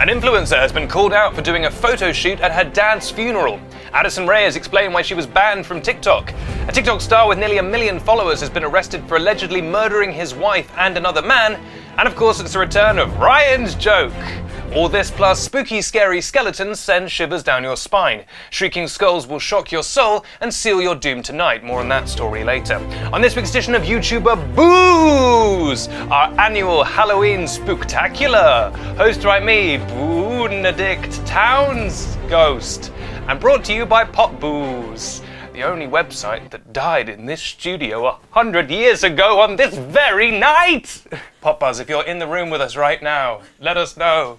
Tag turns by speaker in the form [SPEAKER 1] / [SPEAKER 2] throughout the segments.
[SPEAKER 1] An influencer has been called out for doing a photo shoot at her dad's funeral. Addison Rae has explained why she was banned from TikTok. A TikTok star with nearly 1 million followers has been arrested for allegedly murdering his wife and another man. And of course, it's the return of Ryan's joke. All this plus spooky, scary skeletons send shivers down your spine. Shrieking skulls will shock your soul and seal your doom tonight. More on that story later. On this week's edition of YouTuber Booze, our annual Halloween spooktacular, hosted by me, Benedict Towns Ghost, and brought to you by PopBuzz, the only website that died in this studio 100 years ago on this very night. PopBuzz, if you're in the room with us right now, let us know.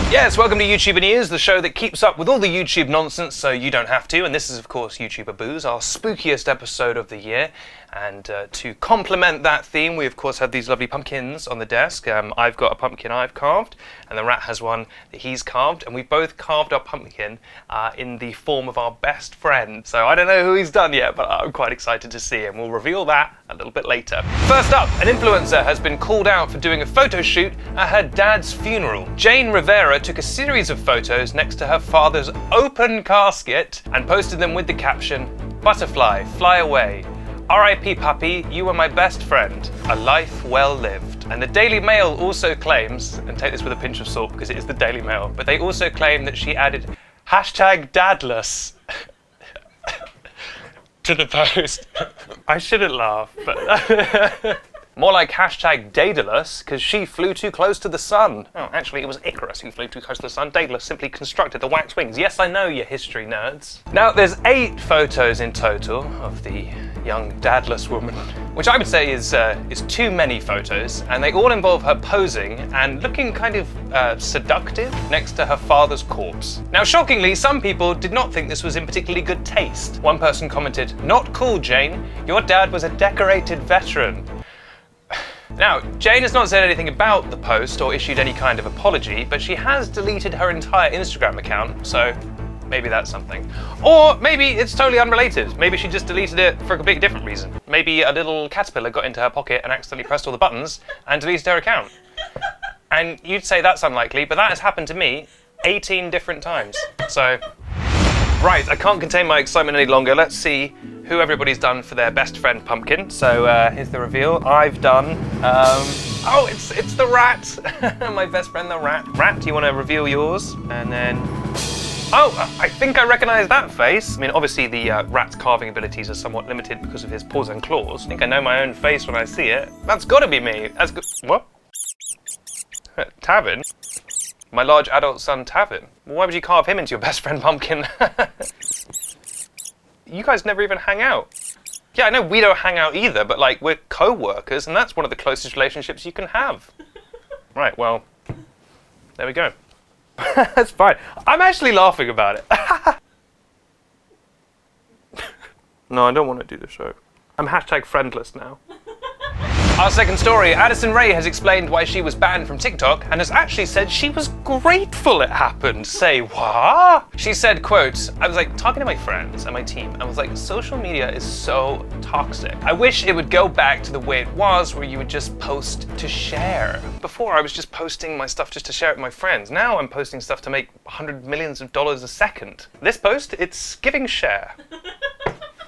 [SPEAKER 1] Yes, welcome to YouTuber News, the show that keeps up with all the YouTube nonsense so you don't have to. And this is, of course, YouTuber Booze, our spookiest episode of the year. And to complement that theme, we, of course, have these lovely pumpkins on the desk. I've got a pumpkin I've carved, and the rat has one that he's carved. And we've both carved our pumpkin in the form of our best friend. So I don't know who he's done yet, but I'm quite excited to see him. We'll reveal that a little bit later. First up, an influencer has been called out for doing a photo shoot at her dad's funeral. Jane Rivera took a series of photos next to her father's open casket and posted them with the caption, "Butterfly, fly away. R.I.P. Puppy, you were my best friend. A life well lived." And the Daily Mail also claims, and take this with a pinch of salt because it is the Daily Mail, but they also claim that she added #dadless to the post. I shouldn't laugh, but more like #Daedalus, because she flew too close to the sun. Oh, actually, it was Icarus who flew too close to the sun. Daedalus simply constructed the wax wings. Yes, I know, you history nerds. Now, there's 8 photos in total of the young dadless woman, which I would say is too many photos, and they all involve her posing and looking kind of seductive next to her father's corpse. Now, shockingly, some people did not think this was in particularly good taste. One person commented, "Not cool, Jane. Your dad was a decorated veteran." Now, Jane has not said anything about the post or issued any kind of apology, but she has deleted her entire Instagram account, so maybe that's something. Or maybe it's totally unrelated. Maybe she just deleted it for a completely different reason. Maybe a little caterpillar got into her pocket and accidentally pressed all the buttons and deleted her account. And you'd say that's unlikely, but that has happened to me 18 different times. So, right, I can't contain my excitement any longer. Let's see who everybody's done for their best friend pumpkin. So here's the reveal. I've done, oh, it's the rat. My best friend, the rat. Rat, do you want to reveal yours? And then, oh, I think I recognize that face. I mean, obviously the rat's carving abilities are somewhat limited because of his paws and claws. I think I know my own face when I see it. That's gotta be me. That's what? Tavin? My large adult son, Tavin. Why would you carve him into your best friend pumpkin? You guys never even hang out. Yeah, I know we don't hang out either, but like, we're co-workers, and that's one of the closest relationships you can have. Right, well, there we go. That's fine. I'm actually laughing about it. No, I don't want to do the show. I'm #friendless now. Our second story, Addison Rae has explained why she was banned from TikTok and has actually said she was grateful it happened. Say what? She said, quote, "I was like talking to my friends and my team and was like, social media is so toxic. I wish it would go back to the way it was where you would just post to share. Before I was just posting my stuff just to share it with my friends. Now I'm posting stuff to make $100 million a second. This post, it's giving share."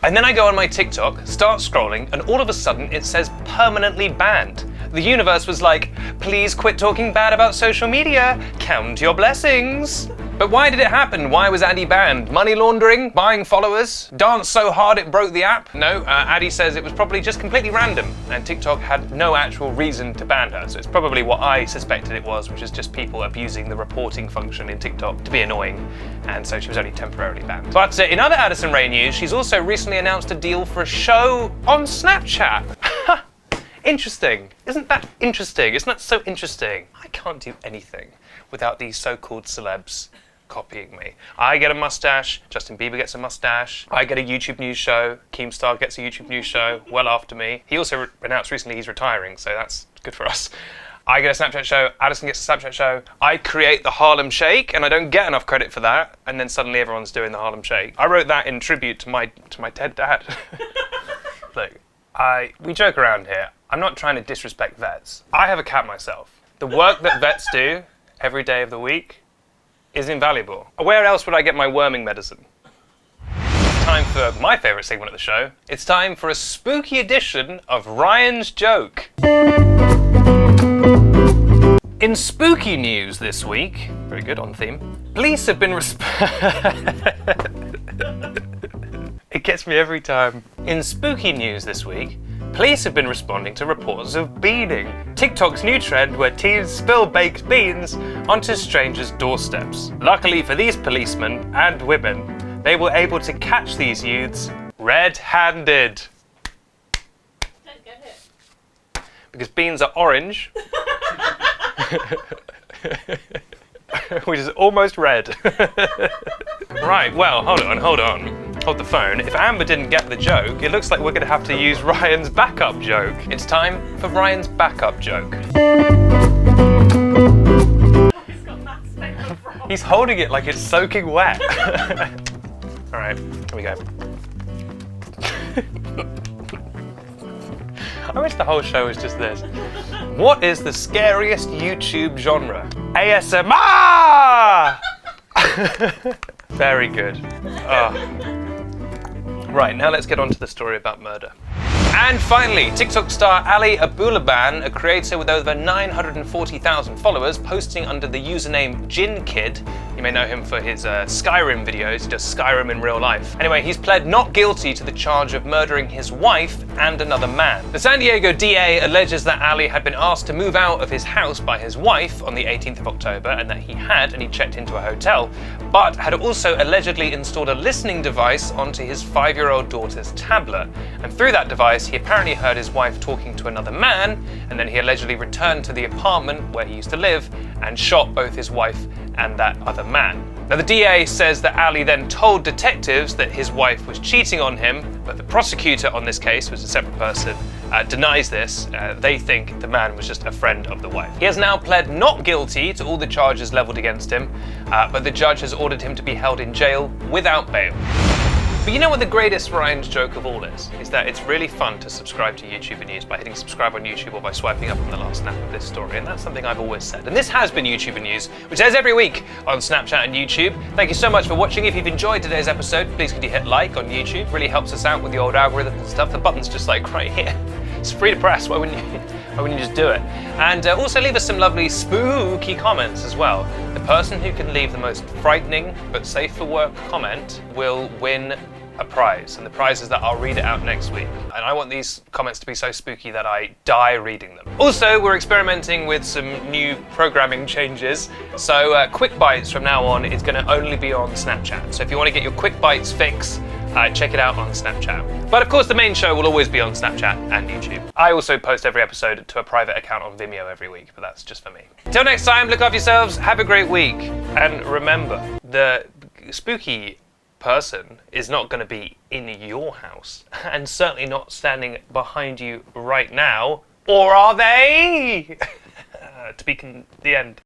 [SPEAKER 1] And then I go on my TikTok, start scrolling, and all of a sudden it says permanently banned. The universe was like, please quit talking bad about social media, count your blessings. But why did it happen? Why was Addie banned? Money laundering? Buying followers? Dance so hard it broke the app? No, Addie says it was probably just completely random, and TikTok had no actual reason to ban her, so it's probably what I suspected it was, which is just people abusing the reporting function in TikTok to be annoying, and so she was only temporarily banned. But in other Addison Rae news, she's also recently announced a deal for a show on Snapchat. Interesting. Isn't that interesting? Isn't that so interesting? I can't do anything without these so-called celebs copying me. I get a mustache, Justin Bieber gets a mustache, I get a YouTube news show, Keemstar gets a YouTube news show well after me. He also announced recently he's retiring, so that's good for us. I get a Snapchat show, Addison gets a Snapchat show, I create the Harlem Shake, and I don't get enough credit for that, and then suddenly everyone's doing the Harlem Shake. I wrote that in tribute to my dead dad. Look, we joke around here. I'm not trying to disrespect vets. I have a cat myself. The work that vets do every day of the week is invaluable. Where else would I get my worming medicine? It's time for my favourite segment of the show. It's time for a spooky edition of Ryan's Joke. In spooky news this week, very good, on theme, police have been It gets me every time. In spooky news this week, police have been responding to reports of beaning, TikTok's new trend where teens spill baked beans onto strangers' doorsteps. Luckily for these policemen and women, they were able to catch these youths red-handed.
[SPEAKER 2] Don't get it.
[SPEAKER 1] Because beans are orange, which is almost red. Right, well, hold on. Hold the phone. If Amber didn't get the joke, it looks like we're going to have to use Ryan's backup joke. It's time for Ryan's backup joke.
[SPEAKER 2] He's got that statement wrong.
[SPEAKER 1] He's holding it like it's soaking wet. All right, here we go. I wish the whole show was just this. What is the scariest YouTube genre? ASMR! Very good. Oh. Right, now let's get on to the story about murder. And finally, TikTok star Ali Abulaban, a creator with over 940,000 followers, posting under the username JinKid. You may know him for his Skyrim videos, he does Skyrim in real life. Anyway, he's pled not guilty to the charge of murdering his wife and another man. The San Diego DA alleges that Ali had been asked to move out of his house by his wife on the 18th of October and that he checked into a hotel, but had also allegedly installed a listening device onto his 5-year-old daughter's tablet. And through that device, he apparently heard his wife talking to another man, and then he allegedly returned to the apartment where he used to live and shot both his wife and that other man. Now the DA says that Ali then told detectives that his wife was cheating on him, but the prosecutor on this case, was a separate person, denies this. They think the man was just a friend of the wife. He has now pled not guilty to all the charges leveled against him, but the judge has ordered him to be held in jail without bail. But you know what the greatest Ryan's joke of all is? Is that it's really fun to subscribe to YouTuber News by hitting subscribe on YouTube or by swiping up on the last snap of this story, and that's something I've always said. And this has been YouTuber News, which airs every week on Snapchat and YouTube. Thank you so much for watching. If you've enjoyed today's episode, please could you hit like on YouTube? It really helps us out with the old algorithms and stuff. The button's just like right here. It's free to press, why wouldn't you just do it? And also leave us some lovely spooky comments as well. The person who can leave the most frightening but safe for work comment will win a prize, and the prize is that I'll read it out next week. And I want these comments to be so spooky that I die reading them. Also, we're experimenting with some new programming changes, so Quick Bites from now on is going to only be on Snapchat. So if you want to get your Quick Bites fix, check it out on Snapchat. But of course the main show will always be on Snapchat and YouTube. I also post every episode to a private account on Vimeo every week, but that's just for me. Till next time, look after yourselves, have a great week, and remember, the spooky person is not going to be in your house, and certainly not standing behind you right now, or are they? To be the end.